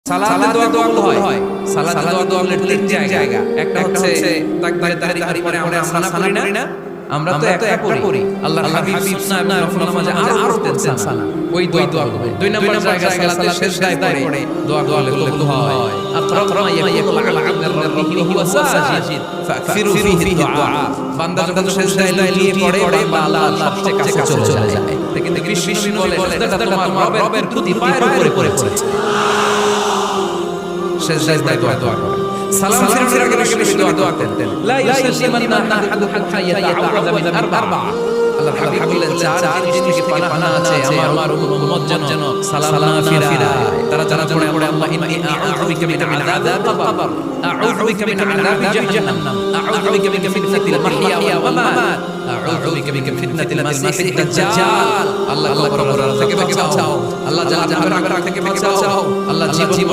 সালাতে দোয়া কবুল হয়। সালাতে দোয়া কবুলের তিন জায়গা। একটা হচ্ছে তাকবীরে তাহরিমার পরে আমরা সানা করি না। আমরা তো একটা করি। আল্লাহর হাবিব সুন্নাহ এবং নফল নামাজে আরো করতেন সানা। ওই দোয়া কবুল। দুই নম্বর জায়গা সালাতে সিজদায় পড়ে দোয়া কবুল হয়। আকরাম মা ইয়াকুলু আল আবদু মির রাব্বিহি ওয়া সাজিদ ফাকফিরু ফিহি দুআ। বান্দা যখন সিজদায় লুটিয়ে পড়ে বান্দা আল্লাহর সবচেয়ে কাছে চলে যায়। কিন্তু বিশ্বনবী বলে সিজদাটা তোমার রবের প্রতি পায়ের উপরে পড়েছে। সিজদায় দোয়া করেন। সালাম ফিরানোর আগে বেশি দোয়া করতেন। লা ইউসাল্লিমান্না আহাদুকুম ফায়াতাআওয়াযু মিন আরবা। আল্লাহর হাবিব বললেন চার জিনিস থেকে পানাহ আছে আমার উম্মত যেন সালাম না ফিরায়। তারা যারা পড়ে আল্লাহ ইন্নী আউযু বিকা মিন আযাবিল কবর, আউযু বিকা মিন আযাবি জাহান্নাম, আউযু বিকা মিন ফিতনাতিল মাহইয়া ওয়াল মামাত, আউযু বিকা মিন ফিতনাতিল মাসিহিদ দাজ্জাল। আল্লাহ কবর থেকে বাঁচাও, আল্লাহ জাহান্নামের আগুন থেকে বাঁচাও, আল্লাহ জীবন